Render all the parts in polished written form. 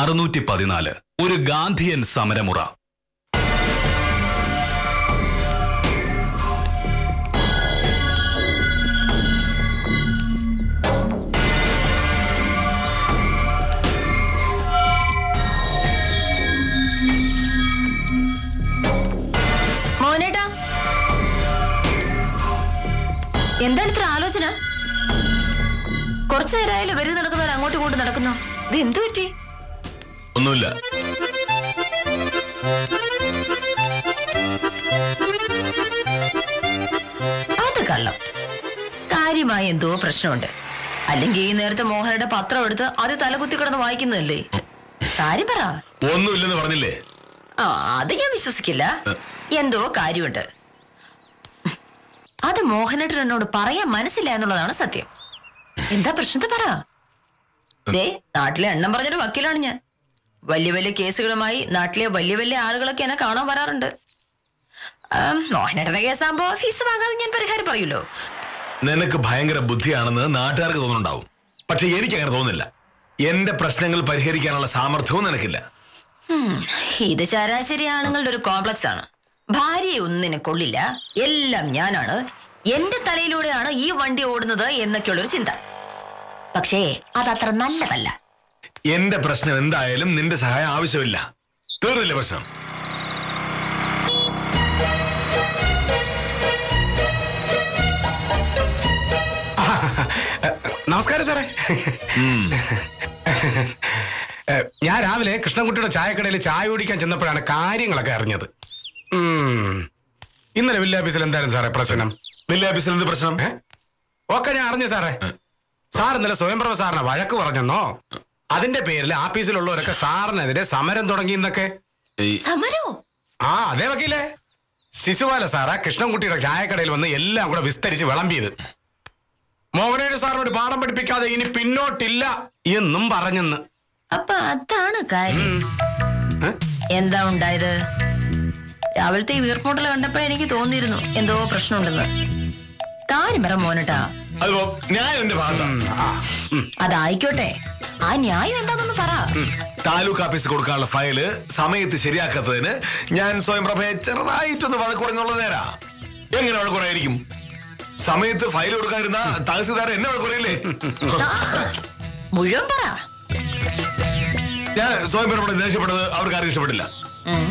614 ഒരു ഗാന്ധിയൻ സമരമുറ. മോനേട്ടാ, എന്താണ് ഇത്ര ആലോചന? കുറച്ചു നേരമായാലും വെറുതെ നടക്കുന്നവർ അങ്ങോട്ടും ഇങ്ങോട്ടും നടക്കുന്നു. ഇത് എന്തു പറ്റി? ഒന്നുമില്ല. അത് കള്ളം. കാര്യമായ എന്തോ പ്രശ്നമുണ്ട്. അല്ലെങ്കിൽ ഈ നേരത്തെ മോഹനയുടെ പത്രം എടുത്ത് അത് തലകുത്തി കിടന്ന് വായിക്കുന്നതല്ലേ? കാര്യം പറ. ഒന്നുമില്ലെന്ന് പറഞ്ഞില്ലേ? ആ, അത് ഞാൻ വിശ്വസിക്കില്ല. എന്തോ കാര്യമുണ്ട്. അത് മോഹനേട്ടൻ എന്നോട് പറയാൻ മനസ്സില്ല എന്നുള്ളതാണ് സത്യം. എന്താ പ്രശ്നത്തെ പറ. ദേ, നാട്ടിലെ എണ്ണം പറഞ്ഞൊരു വക്കീലാണ് ഞാൻ. വലിയ വലിയ കേസുകളുമായി നാട്ടിലെ വലിയ വലിയ ആളുകളൊക്കെ എന്നെ കാണാൻ വരാറുണ്ട്. മോഹനേട്ടന്റെ കേസാകുമ്പോ ഫീസ് വാങ്ങാതെ ഞാൻ പരിഹാരം പറയൂലോ. നിനക്ക് ഭയങ്കര ബുദ്ധിയാണെന്ന് നാട്ടുകാർക്ക് തോന്നുന്നുണ്ടാവും. പക്ഷെ എനിക്ക് അങ്ങനെ തോന്നുന്നില്ല. എന്റെ പ്രശ്നങ്ങൾ പരിഹരിക്കാനുള്ള സാമർഥ്യവും നിനക്കില്ല. ഇത് ശരാശരി ആണുങ്ങളുടെ ഒരു കോംപ്ലക്സ് ആണ്. ഭാര്യയെ ഒന്നിനെ കൊള്ളില്ല, എല്ലാം ഞാനാണ്, എന്റെ തലയിലൂടെയാണ് ഈ വണ്ടി ഓടുന്നത് എന്നൊക്കെയുള്ളൊരു ചിന്ത. പക്ഷേ അതത്ര നല്ലതല്ല. എന്റെ പ്രശ്നം എന്തായാലും നിന്റെ സഹായം ആവശ്യമില്ല. തീർന്നില്ല പ്രശ്നം. നമസ്കാരം സാറേ. ഞാൻ രാവിലെ കൃഷ്ണൻകുട്ടിയുടെ ചായക്കടയിൽ ചായ കുടിക്കാൻ ചെന്നപ്പോഴാണ് കാര്യങ്ങളൊക്കെ അറിഞ്ഞത്. ഇന്നലെ വില്ലേജ് എന്തായിരുന്നു സാറേ പ്രശ്നം? വില്ലേജ് എന്ത് പ്രശ്നം? ഓക്കെ, ഞാൻ അറിഞ്ഞു സാറേ. സാർ ഇന്നലെ സ്വയംപ്രഭ സാറിനെ വഴക്ക് പറഞ്ഞെന്നോ, അതിന്റെ പേരിൽ ആഫീസിലുള്ളവരൊക്കെ സാറിനെതിരെ സമരം തുടങ്ങിയെന്നൊക്കെ. ആ, അതേ വക്കീലേ. ശിശുപാല സാറാ കൃഷ്ണൻകുട്ടിയുടെ ചായക്കടയിൽ വന്ന് എല്ലാം കൂടെ വിസ്തരിച്ച് വിളമ്പിയത്. മോഹനേട്ടൻ സാറിനോട് പാഠം പഠിപ്പിക്കാതെ ഇനി പിന്നോട്ടില്ല എന്നും പറഞ്ഞെന്ന്. അപ്പൊ അതാണ് കാര്യം. എന്താ ഉണ്ടായത്? രാവിലത്തെ ഈ വീർപ്പൂട്ടൽ കണ്ടപ്പോ എനിക്ക് തോന്നിയിരുന്നു എന്തോ പ്രശ്നമുണ്ടെന്ന്. കാര്യം പറ മോനട്ടാ. അതായിക്കോട്ടെ, ആ ന്യായം എന്താണെന്ന് പറ. താലൂക്ക് ഓഫീസിൽ കൊടുക്കാനുള്ള ഫയല് സമയത്ത് ശരിയാക്കാത്തതിന് ഞാൻ സ്വയംപ്രഭയെ ചെറുതായിട്ടൊന്ന് വഴക്കുറയുന്നുള്ളത് നേരാ. എങ്ങനെ വഴക്കുറയായിരിക്കും? സമയത്ത് ഫയൽ കൊടുക്കാതിരുന്ന തഹസിൽദാർ എന്നെ വഴക്കുറയില്ലേ? മുഴുവൻ പറ. ഞാൻ സ്വയംപ്രഭയോട് ദേഷ്യപ്പെട്ടത് അവർക്ക് ആരും ഇഷ്ടപ്പെട്ടില്ല.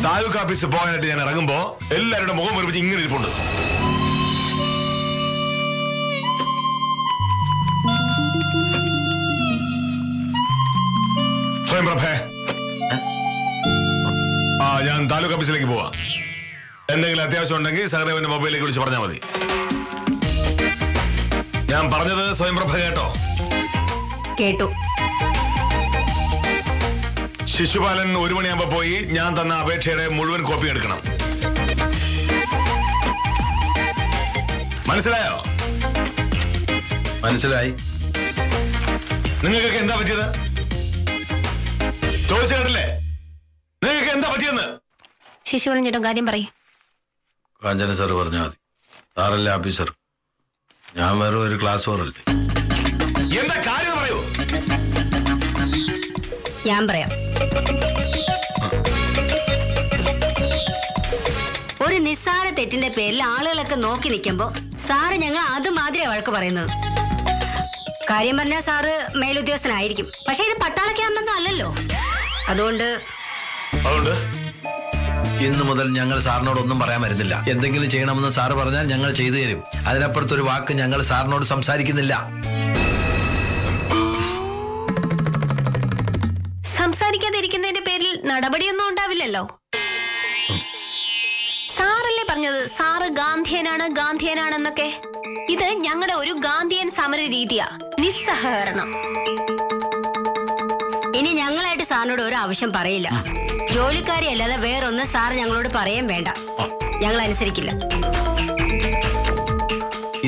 താലൂക്ക് ഓഫീസിൽ പോകാനായിട്ട് ഞാൻ ഇറങ്ങുമ്പോ എല്ലാവരുടെ മുഖം ഒരുമിച്ച് ഇങ്ങനെ ഇരിപ്പുണ്ട്. സ്വയംപ്രഭേ, ഞാൻ താലൂക്ക് ഓഫീസിലേക്ക് പോവാ. എന്തെങ്കിലും അത്യാവശ്യം ഉണ്ടെങ്കിൽ സഹദേവന്റെ മൊബൈലിലേക്ക് വിളിച്ച് പറഞ്ഞാൽ മതി. ഞാൻ പറഞ്ഞത് സ്വയംപ്രഭ കേട്ടോ? കേട്ടു. ശിശുപാലൻ 1 മണിയാകുമ്പോ പോയി ഞാൻ തന്ന അപേക്ഷയുടെ മുഴുവൻ കോപ്പി എടുക്കണം. മനസ്സിലായോ? മനസ്സിലായി. നിങ്ങൾക്കൊക്കെ എന്താ പറ്റിയത്? ചോദിച്ചു കേട്ടില്ലേ? നിങ്ങൾക്ക് എന്താ പറ്റിയെന്ന്? ശിശുപാലൻ ചേട്ടൻ കാര്യം പറയും. കാഞ്ചന സാറ് പറഞ്ഞാൽ മതി. സാറല്ലേ ഓഫീസർ, ഞാൻ വേറെ ഒരു ക്ലാസ് ഫോറല്ലേ. എന്താ കാര്യം പറയൂ. ഞാൻ പറയാം. ഒരു നിസ്സാര തെറ്റിന്റെ പേരിൽ ആളുകളൊക്കെ നോക്കി നിൽക്കുമ്പോ സാറ് ഞങ്ങൾ അതുമാതിരി വഴക്ക് പറയുന്നത്. കാര്യം പറഞ്ഞാൽ സാറ് മേലുദ്യോഗസ്ഥനായിരിക്കും, പക്ഷെ ഇത് പട്ടാള ക്യാമ്പൊന്നും അല്ലല്ലോ. അതുകൊണ്ട് ഇന്നു മുതൽ ഞങ്ങൾ സാറിനോടൊന്നും പറയാൻ വരുന്നില്ല. എന്തെങ്കിലും ചെയ്യണമെന്ന് സാറ് പറഞ്ഞാൽ ഞങ്ങൾ ചെയ്തു തരും. അതിനപ്പുറത്തൊരു വാക്ക് ഞങ്ങൾ സാറിനോട് സംസാരിക്കുന്നില്ല. സംസാരിക്കാതിരിക്കുന്നതിന്റെ പേരിൽ നടപടിയൊന്നും ഉണ്ടാവില്ലല്ലോ. സാറല്ലേ പറഞ്ഞത് സാറ് ഗാന്ധിയനാണെന്നൊക്കെ. ഇത് ഞങ്ങളുടെ ഒരു ഗാന്ധിയൻ സമര രീതിയാ, നിസ്സഹകരണം. ഇനി ഞങ്ങളായിട്ട് സാറിനോട് ഒരു ആവശ്യം പറയില്ല. ജോലിക്കാരി അല്ലാതെ വേറൊന്നും സാർ ഞങ്ങളോട് പറയാൻ വേണ്ട. ഞങ്ങൾ അനുസരിക്കില്ല.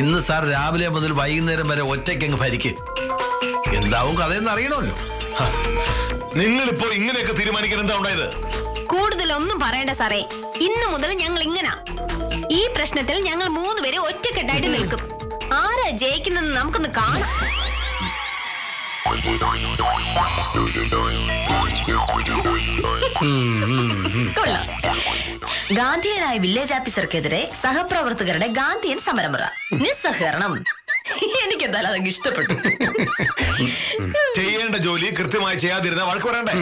ഇന്ന് സാർ രാവിലെ മുതൽ വൈകുന്നേരം വരെ ഒറ്റയ്ക്കങ്ങ് ഭരിക്കും. എന്താവും കഥയെന്ന് അറിയണമല്ലോ. നിങ്ങളിപ്പോ ഇങ്ങനെയൊക്കെ തീരുമാനിക്കാൻ എന്താ ഉണ്ടായത്? കൂടുതലൊന്നും പറയണ്ട സാറേ. ഇന്നു മുതൽ ഞങ്ങൾ ഇങ്ങനെ ഈ പ്രശ്നത്തിൽ ഞങ്ങൾ 3 പേര് ഒറ്റക്കെട്ടായിട്ട് നിൽക്കും. ആരാ ജയിക്കുന്നെന്ന് നമുക്കൊന്ന് കാണാം. കൊള്ളാം. ഗാന്ധിയനായ വില്ലേജ് ഓഫീസർക്കെതിരെ സഹപ്രവർത്തകരുടെ ഗാന്ധിയൻ സമരമുറ. നിസ്സഹകരണം. എനിക്കെന്തായാലും അതങ്ങ് ഇഷ്ടപ്പെട്ടു. ചെയ്യേണ്ട ജോലി കൃത്യമായി ചെയ്യാതിരുന്ന വഴക്ക് പറയണ്ടേ?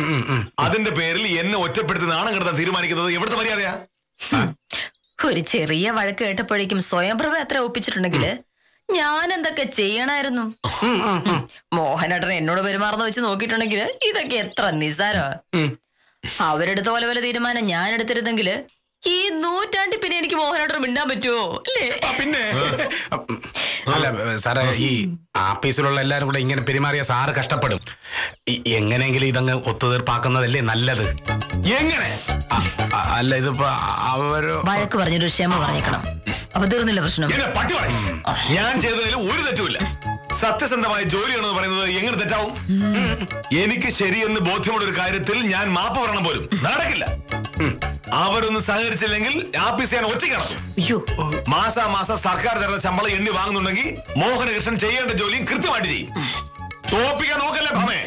അതിന്റെ പേരിൽ എന്നെ ഒറ്റപ്പെടുത്തി നാണം കിടത്താൻ തീരുമാനിക്കുന്നത് എവിടുത്തെ മര്യാദയാ? ഒരു ചെറിയ വഴക്ക് കേട്ടപ്പോഴേക്കും സ്വയംപ്രഭ എത്ര ഒപ്പിച്ചിട്ടുണ്ടെങ്കിൽ ഞാൻ എന്തൊക്കെ ചെയ്യണമായിരുന്നു. മോഹനേട്ടൻ എന്നോട് പെരുമാറുന്ന വെച്ച് നോക്കിയിട്ടുണ്ടെങ്കിൽ ഇതൊക്കെ എത്ര നിസ്സാരോ. അവരെടുത്ത പോലെ പോലെ തീരുമാനം ഞാൻ എടുത്തിരുന്നെങ്കിൽ ഈ നൂറ്റാണ്ടി പിന്നെ എനിക്ക് മോഹനേട്ടൻ മിണ്ടാൻ പറ്റുമോ? അല്ലേ? പിന്നെ അല്ല സാറേ, ഈ ആഫീസിലുള്ള എല്ലാരും കൂടെ ഇങ്ങനെ പെരുമാറിയ സാറ് കഷ്ടപ്പെടും. എങ്ങനെയെങ്കിലും ഇതങ്ങ് ഒത്തുതീർപ്പാക്കുന്നതല്ലേ നല്ലത്. എങ്ങനെ? അല്ല, ഇതിപ്പോ അവര് വഴക്ക് പറഞ്ഞൊരു ക്ഷമ പറഞ്ഞേക്കണം. അപ്പൊ തീർന്നില്ല പ്രശ്നം. പട്ടി പറയും. ഞാൻ ചെയ്തതിൽ ഒരു തെറ്റുമില്ല. സത്യസന്ധമായ ജോലിയാണെന്ന് പറയുന്നത് എങ്ങനെ തെറ്റാവും? എനിക്ക് ശരിയെന്ന് ബോധ്യമുള്ള ഒരു കാര്യത്തിൽ ഞാൻ മാപ്പ് പറയണം പോലും നടക്കില്ല. അവരൊന്നും സഹകരിച്ചില്ലെങ്കിൽ ആഫീസ് ഞാൻ ഒറ്റയ്ക്ക്. മാസാമാസം സർക്കാർ തരുന്ന ശമ്പളം എണ്ണി വാങ്ങുന്നുണ്ടെങ്കിൽ മോഹനകൃഷ്ണൻ ചെയ്യേണ്ട ജോലിയും കൃത്യമായിട്ട് ചെയ്യും. തോപ്പിക്കാൻ നോക്കല്ലേ ഭമേ,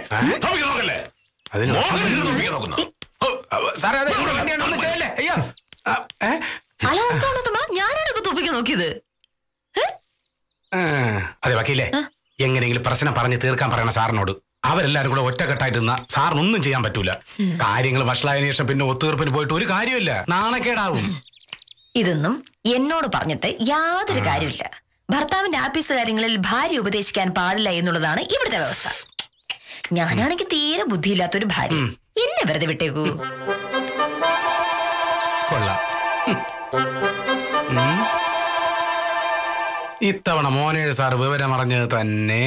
തോപ്പിക്കാൻ നോക്കല്ലേ. മോഹനകൃഷ്ണൻ തോപ്പിക്കാൻ നോക്കുന്നു. ഞാനാണ് ഇപ്പൊ തോപ്പിക്കാൻ നോക്കിയത്. അതെ വക്കീലേ, എങ്ങനെയെങ്കിലും പ്രശ്നം പറഞ്ഞ് തീർക്കാൻ പറയണ സാറിനോട്. അവരെല്ലാരും കൂടെ ഒറ്റക്കെട്ടായിട്ട് നിന്നാ സാറിനൊന്നും ചെയ്യാൻ പറ്റൂല. കാര്യങ്ങൾ വഷളായതിനു ശേഷം പിന്നെ ഒത്തുതീർപ്പിന് പോയിട്ട് ഒരു കാര്യമില്ല, നാണക്കേടാവും. ഇതൊന്നും എന്നോട് പറഞ്ഞിട്ട് യാതൊരു കാര്യമില്ല. ഭർത്താവിന്റെ ആഫീസ് കാര്യങ്ങളിൽ ഭാര്യ ഉപദേശിക്കാൻ പാടില്ല എന്നുള്ളതാണ് ഇവിടുത്തെ വ്യവസ്ഥ. ഞാനാണെങ്കിൽ തീരെ ബുദ്ധിയില്ലാത്തൊരു ഭാര്യ. എന്നെ വെറുതെ വിട്ടേക്കൂ. കൊള്ളാം. ഇത്തവണ മോനേഴ് സാർ വിവരം അറിഞ്ഞത് തന്നെ.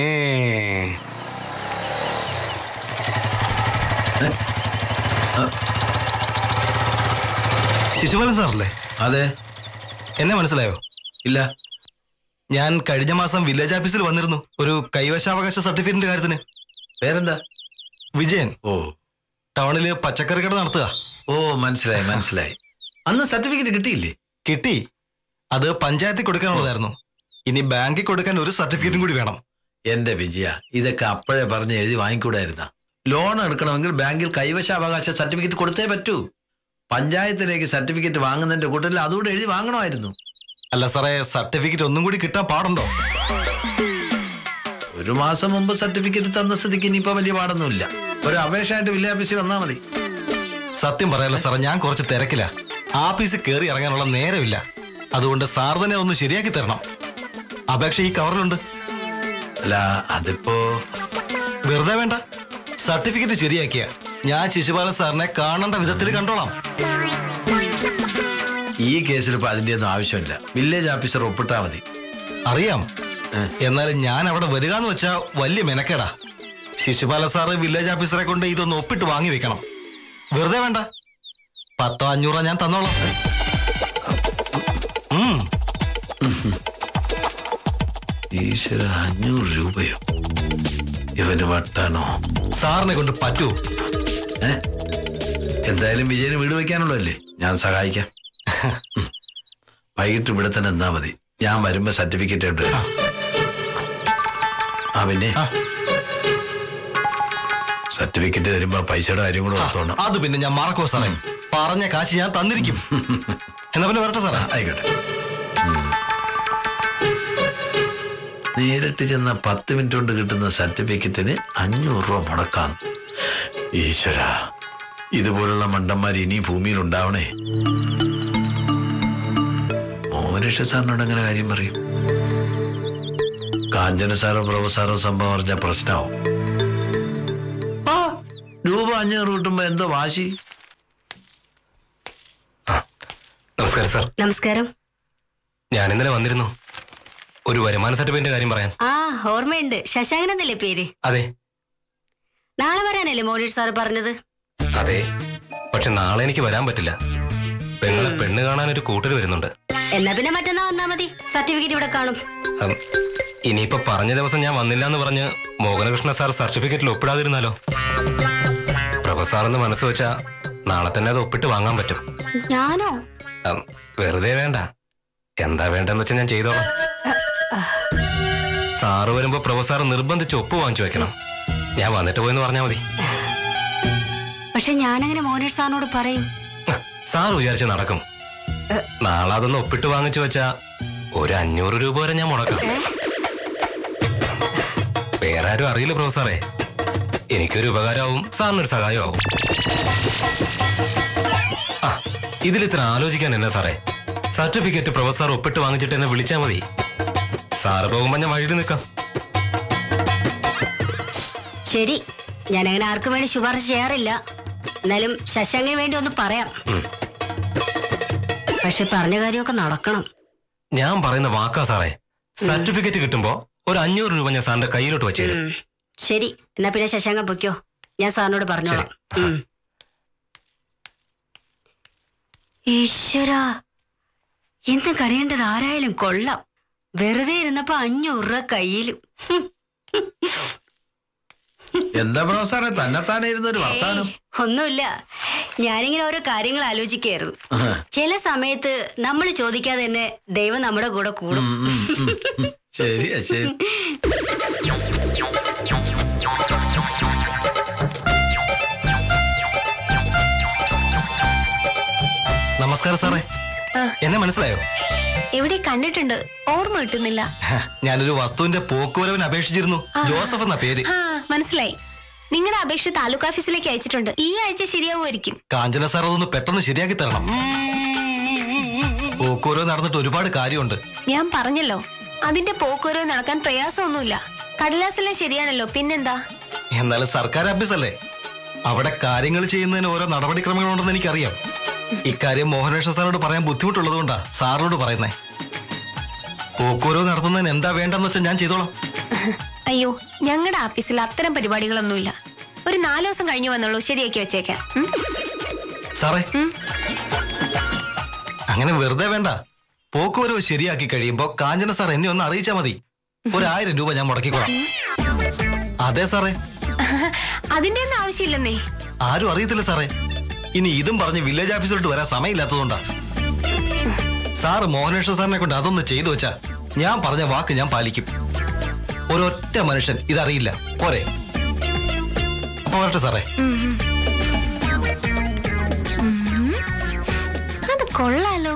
ശിശുപാലൻ സാറല്ലേ? അതെ. എന്നെ മനസ്സിലായോ? ഇല്ല. ഞാൻ കഴിഞ്ഞ മാസം വില്ലേജ് ഓഫീസിൽ വന്നിരുന്നു ഒരു കൈവശാവകാശ സർട്ടിഫിക്കറ്റിന്റെ കാര്യത്തിന്. പേരെന്താ? വിജയൻ. ഓ, ടൗണില് പച്ചക്കറി കട നടത്തുക. ഓ, മനസ്സിലായി മനസ്സിലായി. അന്ന് സർട്ടിഫിക്കറ്റ് കിട്ടിയില്ലേ? കിട്ടി. അത് പഞ്ചായത്തിൽ കൊടുക്കാനുള്ളതായിരുന്നു. ഇനി ബാങ്കിൽ കൊടുക്കാൻ ഒരു സർട്ടിഫിക്കറ്റും കൂടി വേണം. എന്റെ വിജയ, ഇതൊക്കെ അപ്പോഴേ പറഞ്ഞ് എഴുതി വാങ്ങിക്കൂടായിരുന്ന? ലോൺ എടുക്കണമെങ്കിൽ ബാങ്കിൽ കൈവശാവകാശ സർട്ടിഫിക്കറ്റ് കൊടുത്തേ പറ്റൂ. പഞ്ചായത്തിലേക്ക് സർട്ടിഫിക്കറ്റ് വാങ്ങുന്നതിന്റെ കൂട്ടത്തിൽ അതുകൂടെ എഴുതി വാങ്ങണമായിരുന്നു. അല്ല സാറേ, സർട്ടിഫിക്കറ്റ് ഒന്നും കൂടി കിട്ടാൻ പാടുണ്ടോ? ഒരു മാസം മുമ്പ് സർട്ടിഫിക്കറ്റ് തന്ന സ്ഥിതിക്ക് ഇനിയിപ്പോ വലിയ പാടൊന്നുമില്ല. ഒരു അപേക്ഷയായിട്ട് വില്ലേജ് ഓഫീസിൽ വന്നാൽ മതി. സത്യം പറയാലോ സാറേ, ഞാൻ കുറച്ച് തിരക്കില്ല. ആഫീസിൽ കയറി ഇറങ്ങാനുള്ള നേരമില്ല. അതുകൊണ്ട് സാർ തന്നെ ഒന്ന് ശരിയാക്കി തരണം. അപേക്ഷ ഈ കവറിലുണ്ട്. അല്ല, അതിപ്പോ വെറുതെ വേണ്ട. സർട്ടിഫിക്കറ്റ് ശരിയാക്കിയ ഞാൻ ശിശുപാലൻ സാറിനെ കാണേണ്ട വിധത്തിൽ കണ്ടോളാം. ഈ കേസിൽ ഇപ്പൊ അതിന്റെ ഒന്നും ആവശ്യമില്ല. വില്ലേജ് ഓഫീസർ ഒപ്പിട്ടാ മതി. അറിയാം. എന്നാലും ഞാൻ അവിടെ വരിക എന്ന് വെച്ചാ വലിയ മെനക്കേടാ. ശിശുപാലൻ സാറ് വില്ലേജ് ഓഫീസറെ കൊണ്ട് ഇതൊന്ന് ഒപ്പിട്ട് വാങ്ങി വെക്കണം. വെറുതെ വേണ്ട. 100-500 ഞാൻ തന്നോളാം. ഈശ്വര, 500 രൂപയോ? ഇവന് വട്ടാണോ? സാറിനെ കൊണ്ട് പറ്റൂ? എന്തായാലും വിജയന് വീട് വെക്കാനുള്ളതല്ലേ, ഞാൻ സഹായിക്കാം. വൈകിട്ട് ഇവിടെ തന്നെ എന്നാ മതി. ഞാൻ വരുമ്പോ സർട്ടിഫിക്കറ്റ് ഉണ്ട്. പിന്നെ സർട്ടിഫിക്കറ്റ് തരുമ്പോ പൈസയുടെ കാര്യം കൂടെ ഓർത്തോണം. അത് പിന്നെ ഞാൻ മറക്കോ സാറേ? പറഞ്ഞ കാശ് ഞാൻ തന്നിരിക്കും. എന്നാ പിന്നെ വരട്ടെ സാറേ. ആയിക്കോട്ടെ. നേരിട്ട് ചെന്ന 10 മിനിറ്റ് കൊണ്ട് കിട്ടുന്ന സർട്ടിഫിക്കറ്റിന് 500 രൂപ മുടക്കാം. ഈശ്വര, ഇതുപോലുള്ള മണ്ടന്മാർ ഇനി ഭൂമിയിൽ ഉണ്ടാവണേ. മോഹനേഷ സാറിനോട് അങ്ങനെ കാര്യം പറയും? കാഞ്ചന സാറോ പ്രൊഫസാറോ സംഭവം അറിഞ്ഞ പ്രശ്നമാവും. രൂപ 500 കിട്ടുമ്പോ എന്തോ വാശി. നമസ്കാരം സാർ. നമസ്കാരം. ഞാൻ ഇന്നലെ വന്നിരുന്നു ഒരു വരുമാന സർട്ടിഫിക്കറ്റിന്റെ കാര്യം പറയാൻ. ഓർമ്മയുണ്ട്. ശശാങ്കൻ എന്നല്ലേ പേര്? അതെ. നാളെ വരാനല്ലേ മോനേഷ് സാറ് പറഞ്ഞത്? അതെ, പക്ഷെ നാളെ എനിക്ക് വരാൻ പറ്റില്ല. പെങ്ങളെ പെണ്ണ് കാണാൻ ഒരു കൂട്ടർ വരുന്നുണ്ട്. എന്നാ പിന്നെ മറ്റന്നാ വന്നാ മതി. സർട്ടിഫിക്കറ്റ് ഇവിടെ കാണും. ഇനിയിപ്പോ പറഞ്ഞ ദിവസം ഞാൻ വന്നില്ല എന്ന് പറഞ്ഞ് മോഹനകൃഷ്ണ സാർ സർട്ടിഫിക്കറ്റിൽ ഒപ്പിടാതിരുന്നാലോ? പ്രൊഫസറെന്ന് മനസ്സ് വെച്ചാ നാളെ തന്നെ അത് ഒപ്പിട്ട് വാങ്ങാൻ പറ്റും. ഞാനോ? വെറുതെ വേണ്ട. എന്താ വേണ്ടെന്ന് വെച്ചാൽ ഞാൻ ചെയ്തോളാം. സാറ് വരുമ്പോ പ്രൊഫസർ നിർബന്ധിച്ച് ഒപ്പ് വാങ്ങിച്ചു വെക്കണം. ഞാൻ വന്നിട്ട് പോയെന്ന് പറഞ്ഞാൽ മതി. പക്ഷെ ഞാനങ്ങനെ മോഹനേഷ് സാറിനോട് പറയും. സാർ വിചാരിച്ച് നടക്കും. നാളെ അതൊന്ന് ഒപ്പിട്ട് വാങ്ങിച്ചു വെച്ചാ ഒരു 500 രൂപ വരെ ഞാൻ മുടക്കാം. വേറെ ആരും അറിയില്ല പ്രൊഫസറെ. എനിക്കൊരു ഉപകാരമാവും, സാറിനൊരു സഹായമാവും. ആ, ഇതിലിത്ര ആലോചിക്കാൻ എന്നാ സാറേ? സർട്ടിഫിക്കറ്റ് പ്രൊഫസർ ഒപ്പിട്ട് വാങ്ങിച്ചിട്ട് എന്നെ വിളിച്ചാൽ മതി. സാറ് പോകുമ്പോ ഞാൻ വഴിയിൽ നിൽക്കാം. ശരി, ഞാനങ്ങനെ ആർക്കും വേണ്ടി ശുപാർശ ചെയ്യാറില്ല. എന്നാലും ശശാങ്കിന് വേണ്ടി ഒന്ന് പറയാം. പക്ഷെ പറഞ്ഞ കാര്യമൊക്കെ നടക്കണം. ഞാൻ പറയുന്ന വാക്കാ സാറേ. സർട്ടിഫിക്കറ്റ് കിട്ടുമ്പോ ഒരു 500 രൂപ ഞാൻ സാറിന്റെ കയ്യിലോട്ട് വെച്ചേരും. ശരി, എന്നാ പിന്നെ ശശാങ്ക പൊയ്ക്കോ, ഞാൻ സാറിനോട് പറഞ്ഞോളാം. ഈശ്വരാ, ഇന്ന് കഴിയേണ്ടത് ആരായാലും കൊള്ളാം. വെറുതെ ഇരുന്നപ്പോ 500 രൂപ കയ്യിലും. എന്താ പ്രൊഫസറെ തന്നെത്താനെ ഇരുന്നൊരു വർത്താനം? ഒന്നുമില്ല, ഞാനിങ്ങനെ ഓരോ കാര്യങ്ങൾ ആലോചിക്കായിരുന്നു. ചില സമയത്ത് നമ്മൾ ചോദിക്കാതെ തന്നെ ദൈവം നമ്മുടെ കൂടെ കൂടും. ശരിയാ, ശരി. നമസ്കാരം സാറേ. എന്നെ മനസ്സിലായോ? എവിടെ കണ്ടിട്ടുണ്ട്, ഓർമ്മ കിട്ടുന്നില്ല. ഞാനൊരു വസ്തുവിന്റെ പോക്കുവരവിന് അപേക്ഷിച്ചിരുന്നു. ജോസഫ് എന്ന പേര്. മനസ്സിലായി. നിങ്ങളുടെ അപേക്ഷ താലൂക്ക് ഓഫീസിലേക്ക് അയച്ചിട്ടുണ്ട്. ഈ ആഴ്ച ശരിയാവുമായിരിക്കും. കാഞ്ചന സാർ അതൊന്ന് പെട്ടെന്ന് ശരിയാക്കി തരണം. പോക്കുവരവ് നടന്നിട്ട് ഒരുപാട് കാര്യമുണ്ട്. ഞാൻ പറഞ്ഞല്ലോ, അതിന്റെ പോക്കുവരവ് നടക്കാൻ പ്രയാസമൊന്നുമില്ല. കടലാസെല്ലാം ശരിയാണല്ലോ, പിന്നെന്താ? എന്നാലും സർക്കാർ ഓഫീസല്ലേ, അവിടെ കാര്യങ്ങൾ ചെയ്യുന്നതിന് ഓരോ നടപടിക്രമങ്ങളുണ്ടെന്ന് എനിക്കറിയാം. ഇക്കാര്യം മോഹനേഷ് സാറിനോട് പറയാൻ ബുദ്ധിമുട്ടുള്ളത് കൊണ്ടാ സാറിനോട് പറയുന്നേ. പോക്കുവരവ് നടത്തുന്നതിന് എന്താ വേണ്ടെന്ന് വെച്ചാൽ ഞാൻ ചെയ്തോളാം. അയ്യോ, ഞങ്ങളുടെ ഓഫീസിൽ അത്തരം പരിപാടികളൊന്നുമില്ല. ഒരു 4 ദിവസം കഴിഞ്ഞു വന്നുള്ളൂ, ശരിയാക്കി വെച്ചേക്കാം. സാറേ, അങ്ങനെ വെറുതെ വേണ്ട. പോക്കുവരവ് ശരിയാക്കി കഴിയുമ്പോ കാഞ്ചന സാർ എന്നെ ഒന്ന് അറിയിച്ചാ മതി. 1000 രൂപ ഞാൻ മുടക്കിക്കോളാം. അതെ സാറേ. അതിന്റെ ഒന്നും ആവശ്യമില്ലെന്നേ. ആരും അറിയത്തില്ല സാറേ. ഇനി ഇതും പറഞ്ഞ് വില്ലേജ് ഓഫീസിലോട്ട് വരാൻ സമയമില്ലാത്തതുകൊണ്ടാ. സാറ് മോഹനേഷ് സാറിനെ കൊണ്ട് അതൊന്ന് ചെയ്തു വെച്ചാ ഞാൻ പറഞ്ഞ വാക്ക് ഞാൻ പാലിക്കും. ഒരൊറ്റ മനുഷ്യൻ ഇതറിയില്ല. പോരെ? പോരട്ടെ സാറേ. അത് കൊള്ളാലോ.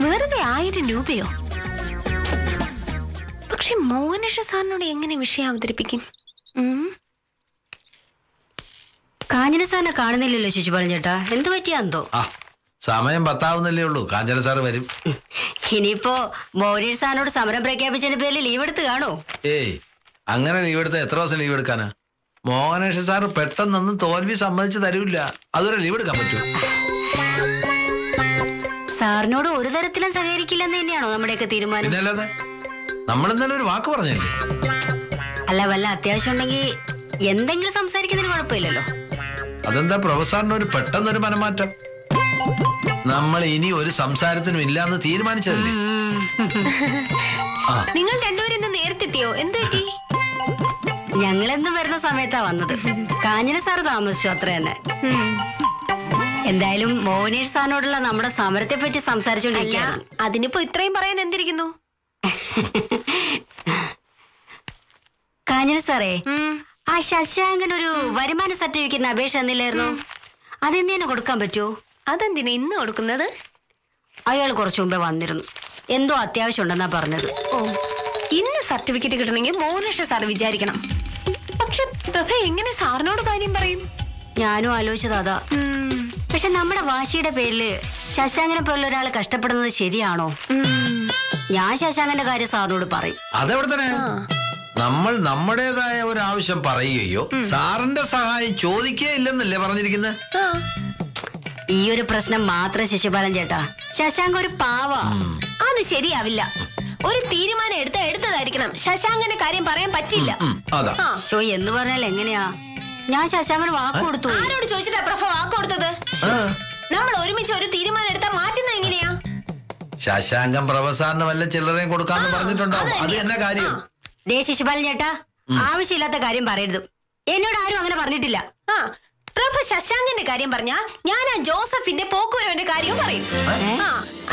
വെറുതെ 1000 രൂപയോ? പക്ഷെ മോഹനേഷ് സാറിനോട് എങ്ങനെ വിഷയം അവതരിപ്പിക്കും? കാഞ്ചന സാറിനെ കാണുന്നില്ലല്ലോ ശശിപാലൻ ചേട്ടാ, എന്ത് പറ്റിയാന്തോ? സമയം 10 ഉള്ളൂ. കാഞ്ചന സാറ് വരും. ഇനിയിപ്പോ മോഹനേഷ് സാറിനോട് സമരം പ്രഖ്യാപിച്ചതിന്റെ പേരിൽ ലീവ് എടുത്ത് കാണോ? ഏയ്, അങ്ങനെ ലീവ് എടുത്ത എത്ര ദിവസം ലീവ് എടുക്കാനാ? മോഹനേഷ് സാറ് പെട്ടെന്നൊന്നും തോൽവി സമ്മതിച്ച് തരൂല്ല. അതുവരെ ലീവ് എടുക്കാൻ പറ്റൂ? സാറിനോട് ഒരു തരത്തിലും സഹകരിക്കില്ലെന്ന് തന്നെയാണോ നമ്മുടെയൊക്കെ തീരുമാനം? പിന്നല്ലാതെ, നമ്മളെന്തായാലും ഒരു വാക്ക് പറഞ്ഞല്ലേ. അല്ല, വല്ല അത്യാവശ്യം ഉണ്ടെങ്കിൽ എന്തെങ്കിലും സംസാരിക്കുന്നതിന് കുഴപ്പമില്ലല്ലോ. അതെന്താ പ്രൊഫസറിന് ഒരു പെട്ടെന്നൊരു മനമാറ്റം? നമ്മൾ ഇനി ഒരു സംസാരത്തിനും ഇല്ലാന്ന് തീരുമാനിച്ചതല്ലേ. നിങ്ങൾ രണ്ടുപേരും നേരത്തെ എത്തിയോ? എന്ത് പറ്റി? ഞങ്ങളെന്നും വരുന്ന സമയത്താ വന്നത്. കാഞ്ചന സാറ് താമസിച്ചു, അത്ര തന്നെ. എന്തായാലും മോഹനേഷ് സാറിനോടുള്ള നമ്മുടെ സമരത്തെ പറ്റി സംസാരിച്ചോണ്ടിരിക്കുകയാണ്. അതിനിപ്പോ ഇത്രയും പറയാൻ എന്തിരിക്കുന്നു? കാഞ്ചന സാറേ, ആ ശശാങ്കൻ ഒരു വരുമാന സർട്ടിഫിക്കറ്റിന് അപേക്ഷ എന്നില്ലായിരുന്നു? അതെന്ന് തന്നെ കൊടുക്കാൻ പറ്റുമോ? അതെന്തിനാ ഇന്ന് കൊടുക്കുന്നത്? അയാൾ കുറച്ചു മുമ്പേ വന്നിരുന്നു. എന്തോ അത്യാവശ്യം ഉണ്ടെന്നാ പറഞ്ഞത്. ഓ, ഇന്ന് സർട്ടിഫിക്കറ്റ് കിട്ടണമെങ്കിൽ മോഹനേഷ് സാർ വിചാരിക്കണം. പക്ഷെ പ്രഭ എങ്ങനെ സാറിനോട് കാര്യം പറയും? ഞാനും ആലോചിച്ചത് അതാ. പക്ഷെ നമ്മുടെ വാശിയുടെ പേരില് ശശാങ്കനെ പോലുള്ള ഒരാൾ കഷ്ടപ്പെടുന്നത് ശരിയാണോ? ഞാൻ ശശാങ്കന്റെ കാര്യം സാറിനോട് പറയും. അതെവിടെ തന്നെ നമ്മൾ നമ്മുടേതായ ഒരു ആവശ്യം പറയുകയോ സാറിന്റെ സഹായം ചോദിക്കുകയില്ലെന്നല്ലേ പറഞ്ഞിരിക്കുന്നത്? ഈ ഒരു പ്രശ്നം മാത്രം ശശിപാലൻ ചേട്ടാ, ശശാങ്ക ഒരു പാവ. അത് ശരിയാവില്ല. ഒരു തീരുമാനം എടുത്തതായിരിക്കണം. ശശാങ്കന്റെ കാര്യം പറയാൻ പറ്റില്ല. എന്ന് പറഞ്ഞാൽ എങ്ങനെയാ? ഞാൻ ശശാങ്കന് വാക്ക് കൊടുത്തു. ആരോട് ചോദിച്ചിട്ടാ പ്രഭ വാക്ക് കൊടുത്തത്? നമ്മൾ ഒരുമിച്ച് ഒരു തീരുമാനം എടുത്താൽ മാറ്റുന്നത് എങ്ങനെയാ? ശശാങ്കൻ പ്രൊഫസറിന് വല്ല ചില്ലറയും കൊടുക്കാന്ന് പറഞ്ഞിട്ടുണ്ടാവും. അത് എന്നാ കാര്യം? ദേ ശശിപാലൻ ചേട്ടാ, ആവശ്യമില്ലാത്ത കാര്യം പറയരുത്. എന്നോട് ആരും അങ്ങനെ പറഞ്ഞിട്ടില്ല. പ്രഭ ശശാങ്കന്റെ കാര്യം പറഞ്ഞാ ഞാൻ ആ ജോസഫിന്റെ പോക്കുവരവിന്റെ കാര്യവും പറയും.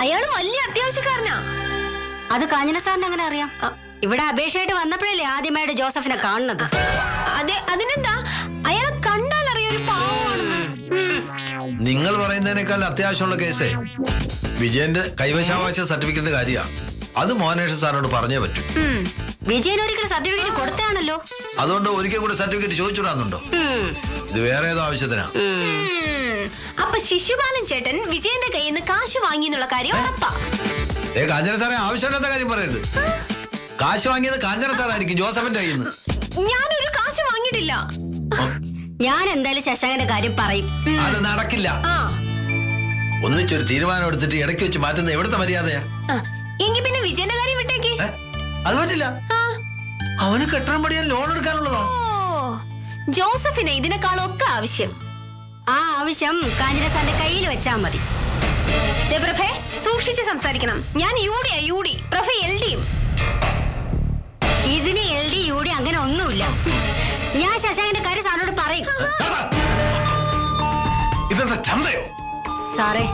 അയാള് വലിയ അത്യാവശ്യക്കാരനാ. അത് കാഞ്ചന സാറിന് അങ്ങനെ അറിയാം? ഇവിടെ അപേക്ഷയായിട്ട് വന്നപ്പോഴല്ലേ ആദ്യമായിട്ട് ജോസഫിനെ കാണുന്നത്. അതിനെന്താ? അയാളെ കണ്ടാൽ അറിയൊരു പാവമാണെന്ന്. നിങ്ങൾ പറയുന്നതിനേക്കാൾ അത്യാവശ്യമുള്ള കേസേ വിജയന്റെ കൈവശാവകാശ സർട്ടിഫിക്കറ്റ് കാര്യമാണ്. അത് മോഹനേഷ് സാറിനോട് പറഞ്ഞേ പറ്റൂ. വിജയൻ ഒരിക്കലും സർട്ടിഫിക്കറ്റ് കൊടുത്താണല്ലോ. അതുകൊണ്ട് ഒരിക്കൽ കൂടെ സർട്ടിഫിക്കറ്റ് ചോദിച്ചുവിടാന്നുണ്ടോ? ഇത് വേറെ ഏതോ ആവശ്യത്തിനാ. അപ്പൊ ശിശുപാലൻ ചേട്ടൻ വിജയന്റെ കയ്യിൽ നിന്ന് കാശ് വാങ്ങി എന്നുള്ള കാര്യം ഉറപ്പാ. കാഞ്ചന സാറേ, ആവശ്യമില്ലാത്ത കാര്യം പറയരുത്. കാശ് വാങ്ങിയത് കാഞ്ചന സാറായിരിക്കും, ജോസഫിന്റെ കയ്യിൽ നിന്ന്. ഞാനൊരു കാശ് വാങ്ങിയിട്ടില്ല. ഞാൻ എന്തായാലും ശശാങ്കന്റെ കാര്യം പറയും. അത് നടക്കില്ല. ഒന്നിച്ചൊരു തീരുമാനം എടുത്തിട്ട് ഇടയ്ക്ക് വെച്ച് മാറ്റുന്ന എവിടുത്തെ മര്യാദയാ? എങ്കിൽ പിന്നെ വിജയന്റെ കാര്യം വിട്ടേക്ക്. അത് പറ്റില്ല. അവന് കെട്ടിടം പണിയാൻ ലോൺ എടുക്കാനുള്ളതോ? ജോസഫിന് ഇതിനേക്കാളൊക്കെ ആവശ്യം. ആ ആവശ്യം കാഞ്ചന സാറിന്റെ കയ്യിൽ വെച്ചാ മതി. പ്രഭേ, സൂക്ഷിച്ച് സംസാരിക്കണം. ഞാൻ യുഡി, പ്രഭ LD. ഇതിന് LD UD അങ്ങനെ ഒന്നുമില്ല. ഞാൻ ശശാങ്കന്റെ കാര്യം സാറിനോട് പറയും. ഇതെന്താ ചന്തയോ? സാറേ,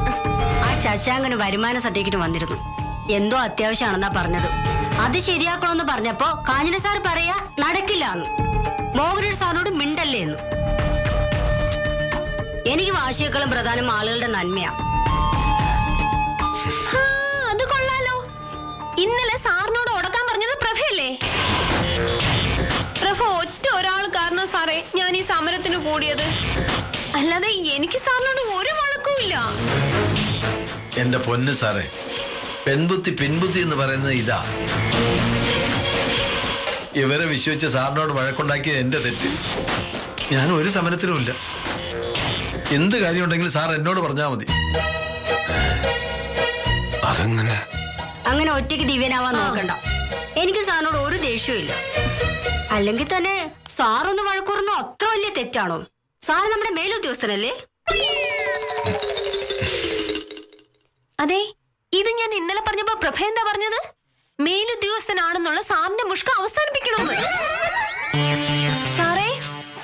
ആ ശശാങ്കന് വരുമാന സർട്ടിഫിക്കറ്റ് വന്നിരുന്നു. എന്തോ അത്യാവശ്യമാണെന്നാ പറഞ്ഞത്. അത് ശരിയാക്കണമെന്ന് പറഞ്ഞപ്പോ കാഞ്ചന സാർ പറയാ നടക്കില്ല എന്ന്. മോഹനേഷ് സാറിനോട് മിണ്ടല്ലേ എന്ന്. എനിക്ക് വാശിയേക്കാളും പ്രധാനം ആളുകളുടെ നന്മയാ. അത് കൊള്ളാലോ. ഇന്നലെ സാറിനോട് ഉടക്കാൻ പറഞ്ഞത് പ്രഭയല്ലേ? പ്രഭ ഒറ്റ ഒരാൾ കാരണം സാറേ ഞാൻ ഈ സമരത്തിന് കൂടിയത്. അല്ലാതെ എനിക്ക് സാറിനോട് ഒരു വഴക്കുമില്ല. എന്റെ പൊന്ന് സാറേ, പെൺബുദ്ധി പിൻബുദ്ധി എന്ന് പറയുന്നത് ഇതാ. ഇവരെ വിശ്വസിച്ച് സാറിനോട് വഴക്കുണ്ടാക്കിയത് എന്റെ തെറ്റ്. ഞാൻ ഒരു സമരത്തിനുമില്ല. എന്ത് കാര്യമുണ്ടെങ്കിലും സാർ എന്നോട് പറഞ്ഞാൽ മതി. അങ്ങനെ ഒറ്റയ്ക്ക് ദിവ്യനാവാൻ നോക്കണ്ട. എനിക്ക് സാറിനോട് ഒരു ദേഷ്യവും ഇല്ല. അല്ലെങ്കിൽ തന്നെ സാറൊന്ന് വഴക്കുറന്നോ അത്ര വലിയ തെറ്റാണോ? സാറ് നമ്മുടെ മേലുദ്യോഗസ്ഥനല്ലേ? അതെ, ഇത് ഞാൻ ഇന്നലെ പറഞ്ഞപ്പോ പ്രഭ എന്താ പറഞ്ഞത്? മേലുദ്യോഗസ്ഥനാണെന്നുള്ള സാറിന്റെ മുഷ്ക അവസാനിപ്പിക്കണമെന്ന്. സാറേ,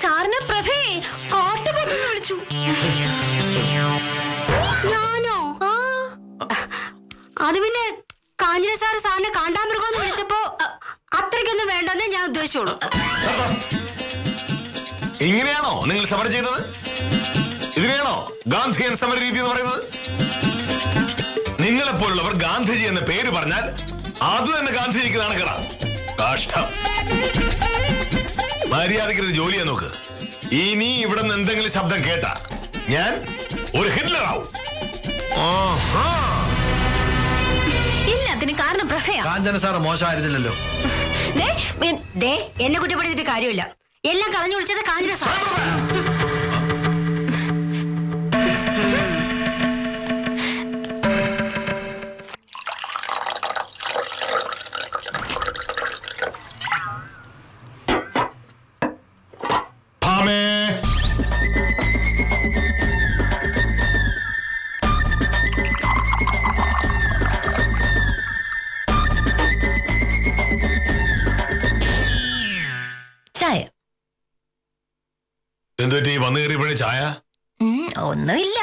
സാറിനെ പ്രഭയെ കാട്ടുപോത്തെന്ന് വിളിച്ചു. ഞാനോ? അത് പിന്നെ കാഞ്ചന സാറ് സാറിനെ കാണ്ടാമൃഗമെന്ന് വിളിച്ചപ്പോ അത്രയ്ക്കൊന്നും വേണ്ടെന്നേ ഞാൻ ഉദ്ദേശിച്ചോളൂ. ഇങ്ങനെയാണോ നിങ്ങൾ സമരം ചെയ്തത്? ഇതിനെയാണോ ഗാന്ധിയൻ സമര രീതി എന്ന് പറയുന്നത്? നിങ്ങളെപ്പോലുള്ളവർ ഗാന്ധിജി എന്ന പേര് പറഞ്ഞാൽ അത് തന്നെ ഗാന്ധിജിക്ക് നാണക്കേടാ. കഷ്ടം. മര്യാദയ്ക്ക് ജോലിയാ നോക്ക്. ഇനി ഇവിടെ നിന്ന് എന്തെങ്കിലും ശബ്ദം കേട്ടാ ഞാൻ ഒരു ഹിറ്റ്ലറാവും. എല്ലാത്തിനും കാരണം പ്രഭയാ. കാഞ്ചന സാറ് മോശമായിരുന്നില്ലല്ലോ. എന്നെ കുറ്റപ്പെടുത്തിട്ട് കാര്യമില്ല. എല്ലാം കളഞ്ഞു വിളിച്ചത് കാഞ്ചന സാർ. ചായ എന്തുപറ്റി വന്നു കയറിയപ്പോഴേ ചായ? ഒന്നുമില്ല.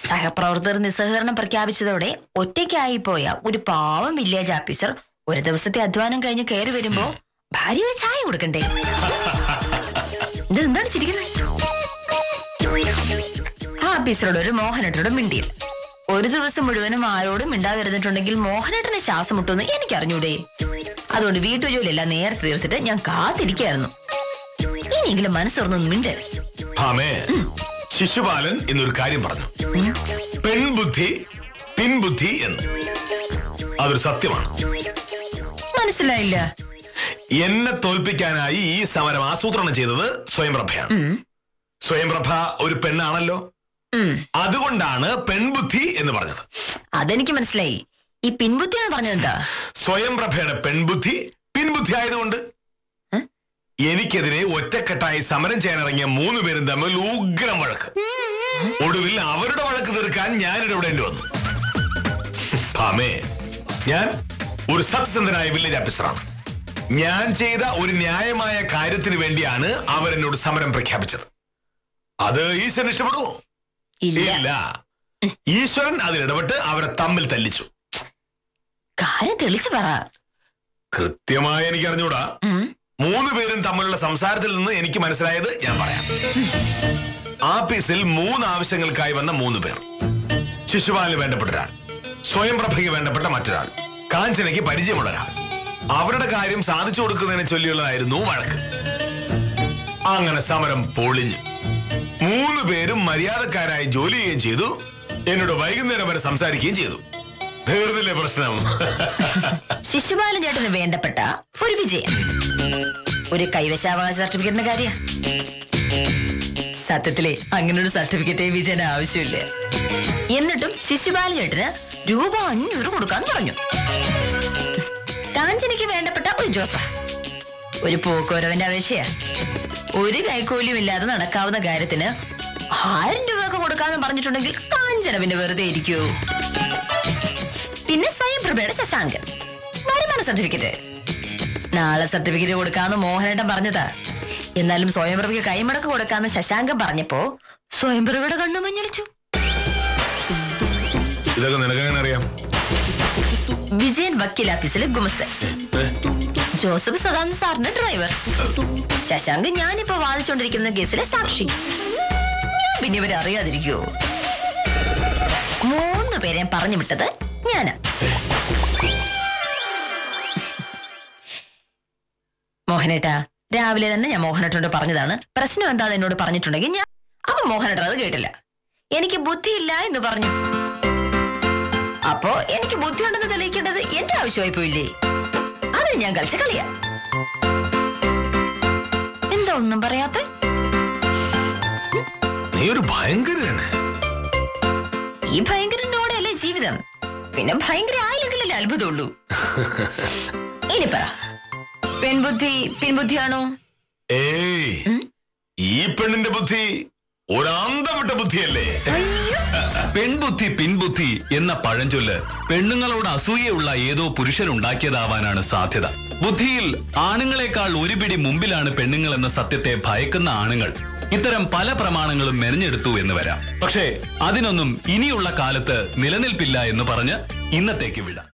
സഹപ്രവർത്തകർ നിസ്സഹകരണം പ്രഖ്യാപിച്ചതോടെ ഒറ്റയ്ക്കായി പോയ ഒരു പാവം വില്ലേജ് ഓഫീസർ ഒരു ദിവസത്തെ അധ്വാനം കഴിഞ്ഞ് കയറി വരുമ്പോ ഭാര്യ ഒരു ചായ കൊടുക്കണ്ടേ? ഇതെന്താണ് ചിരിക്കുന്നത്? ആ ഓഫീസറോട് ഒരു മോഹനേട്ടനോട് മിണ്ടിയില്ല. ഒരു ദിവസം മുഴുവനും ആരോടും മിണ്ടാതിരുന്നിട്ടുണ്ടെങ്കിൽ മോഹനേട്ടനെ ശ്വാസം മുട്ടുമെന്ന് എനിക്കറിഞ്ഞൂടെ. അതുകൊണ്ട് വീട്ടുജോലിയെല്ലാം നേരത്തെ തീർത്തിട്ട് ഞാൻ കാത്തിരിക്കായിരുന്നു. ഇനിയെങ്കിലും മനസ്സോർന്നൊന്നും മിണ്ടേ. ശിശുപാലൻ എന്നൊരു കാര്യം പറഞ്ഞു. പെൺബുദ്ധി പിൻബുദ്ധി എന്ന്. അതൊരു സത്യമാണ്. മനസ്സിലായില്ല. എന്നെ തോൽപ്പിക്കാനായി ഈ സമരം ആസൂത്രണം ചെയ്തത് സ്വയംപ്രഭയാണ്. സ്വയംപ്രഭ ഒരു പെണ്ണാണല്ലോ. അതുകൊണ്ടാണ് പെൺബുദ്ധി എന്ന് പറഞ്ഞത്. അതെനിക്ക് മനസ്സിലായി. ഈ പിൻബുദ്ധി എന്ന് പറഞ്ഞത് എന്താ? സ്വയംപ്രഭയുടെ പെൺബുദ്ധി പിൻബുദ്ധി ആയതുകൊണ്ട് എനിക്കെതിരെ ഒറ്റക്കെട്ടായി സമരം ചെയ്യാനിറങ്ങിയ 3 പേരും തമ്മിൽ ഉഗ്രം വഴക്ക്. ഒടുവിൽ അവരുടെ വഴക്ക് തീർക്കാൻ ഞാൻ ഇടപെടേണ്ടി വന്നു. ഞാൻ ഒരു സത്യസന്ധനായ വില്ലേജ് ഓഫീസറാണ്. ഞാൻ ചെയ്ത ഒരു ന്യായമായ കാര്യത്തിന് വേണ്ടിയാണ് അവരെന്നോട് സമരം പ്രഖ്യാപിച്ചത്. അത് ഈശ്വരൻ ഇഷ്ടപ്പെടുമോ? ഇല്ല. ഈശ്വരൻ അതിലിടപെട്ട് അവരെ തമ്മിൽ തല്ലിച്ചു. കാര്യം തെളിച്ചു പറ. കൃത്യമായി എനിക്ക് അറിഞ്ഞൂടാ. 3 പേരും തമ്മിലുള്ള സംസാരത്തിൽ നിന്ന് എനിക്ക് മനസ്സിലായത് ഞാൻ പറയാം. ആഫീസിൽ 3 ആവശ്യങ്ങൾക്കായി വന്ന 3 പേർ. ശിശുപാലിന് വേണ്ടപ്പെട്ട ഒരാൾ, സ്വയംപ്രഭയ്ക്ക് വേണ്ടപ്പെട്ട മറ്റൊരാൾ, കാഞ്ചനയ്ക്ക് പരിചയമുള്ള ഒരാൾ. അവരുടെ കാര്യം സാധിച്ചു കൊടുക്കുന്നതിനെ ചൊല്ലിയുള്ളതായിരുന്നു വഴക്ക്. അങ്ങനെ സമരം പൊളിഞ്ഞു. 3 പേരും മര്യാദക്കാരായി ജോലി ചെയ്യുകയും ചെയ്തു. എന്നോട് വൈകുന്നേരം വരെ സംസാരിക്കുകയും ചെയ്തു. തീർന്നില്ലേ പ്രശ്നം? ശിശുപാലൻ ചേട്ടന് വേണ്ടപ്പെട്ട ഒരു വിജയം, ഒരു കൈവശാവകാശ സർട്ടിഫിക്കറ്റിന്റെ കാര്യം. സത്യത്തിലെ അങ്ങനെ ഒരു സർട്ടിഫിക്കറ്റ് വിജയന് ആവശ്യമില്ല. എന്നിട്ടും ശിശുപാലൻ ചേട്ടന് രൂപ 500 കൊടുക്കാന്ന് പറഞ്ഞു. കാഞ്ചനയ്ക്ക് വേണ്ടപ്പെട്ട ഒരു ജോസഫ്, ഒരു പോക്കുവരവന്റെ അപേക്ഷയാ. ഒരു കൈക്കൂലിയും ഇല്ലാതെ നടക്കാവുന്ന കാര്യത്തിന് 1000 രൂപയൊക്കെ കൊടുക്കാന്ന് പറഞ്ഞിട്ടുണ്ടെങ്കിൽ കാഞ്ചന പിന്നെ വെറുതെ ഇരിക്കൂ. പിന്നെ സ്വയംപ്രഭയുടെ ശശാങ്കൻ, വരുമാന സർട്ടിഫിക്കറ്റ്. നാളെ സർട്ടിഫിക്കറ്റ് കൊടുക്കാന്ന് മോഹനേട്ടൻ പറഞ്ഞതാ. എന്നാലും സ്വയംപ്രഭയ്ക്ക് കൈമടക്ക് കൊടുക്കാന്ന് ശശാങ്കൻ പറഞ്ഞപ്പോ സ്വയംപ്രഭയുടെ കണ്ണു മഞ്ഞളിച്ചു. ഇതൊക്കെ നിനക്കെങ്ങനെ അറിയാം? വിജയൻ വക്കീൽ ഓഫീസിലെ ഗുമസ്തൻ, ജോസഫ് സദാനന്ദ സാറിന്റെ ഡ്രൈവർ, ശശാങ്ക് ഞാനിപ്പോ വാദിച്ചുകൊണ്ടിരിക്കുന്ന കേസിലെ സാക്ഷി. ഞാൻ പിന്നെ ഇവരെ അറിയാതിരിക്കുവോ? 3 പേരെ പറഞ്ഞു വിട്ടത് ഞാനാ. മോഹനേട്ടാ, രാവിലെ തന്നെ ഞാൻ മോഹനേട്ടനോട് പറഞ്ഞതാണ് പ്രശ്നം എന്താന്ന് എന്നോട് പറഞ്ഞിട്ടുണ്ടെങ്കിൽ ഞാൻ. അപ്പൊ മോഹനേട്ടൻ അത് കേട്ടില്ല. എനിക്ക് ബുദ്ധിയില്ല എന്ന് പറഞ്ഞു. അപ്പോ എനിക്ക് ബുദ്ധിയുണ്ടെന്ന് തെളിയിക്കേണ്ടത് എന്റെ ആവശ്യമായി പോയില്ലേ? അത് ഞാൻ കളിച്ച കളിയാ. എന്താ ഒന്നും പറയാത്ത? നീ ഒരു ഭയങ്കരനാണ്. ഈ ഭയങ്കരനോടെയല്ലേ ജീവിതം. പിന്നെ ഭയങ്കര ആയില്ലെങ്കിലല്ലേ അത്ഭുതമുള്ളൂ. ഇനി പറ, പെൺബുദ്ധി പിൻബുദ്ധിയാണോ? ഏയ്, ഈ പെണ്ണിന്റെ ബുദ്ധി ഒരാന്തവിട്ട ബുദ്ധിയല്ലേ? പെൺബുദ്ധി പിൻബുദ്ധി എന്ന പഴഞ്ചൊല്ല് പെണ്ണുങ്ങളോട് അസൂയുള്ള ഏതോ പുരുഷനുണ്ടാക്കിയതാവാനാണ് സാധ്യത. ബുദ്ധിയിൽ ആണുങ്ങളെക്കാൾ ഒരു പിടി മുമ്പിലാണ് പെണ്ണുങ്ങൾ എന്ന സത്യത്തെ ഭയക്കുന്ന ആണുങ്ങൾ ഇത്തരം പല പ്രമാണങ്ങളും മെനഞ്ഞെടുത്തു എന്ന് വരാം. പക്ഷേ അതിനൊന്നും ഇനിയുള്ള കാലത്ത് നിലനിൽപ്പില്ല എന്ന് പറഞ്ഞ് ഇന്നത്തേക്ക് വിടാം.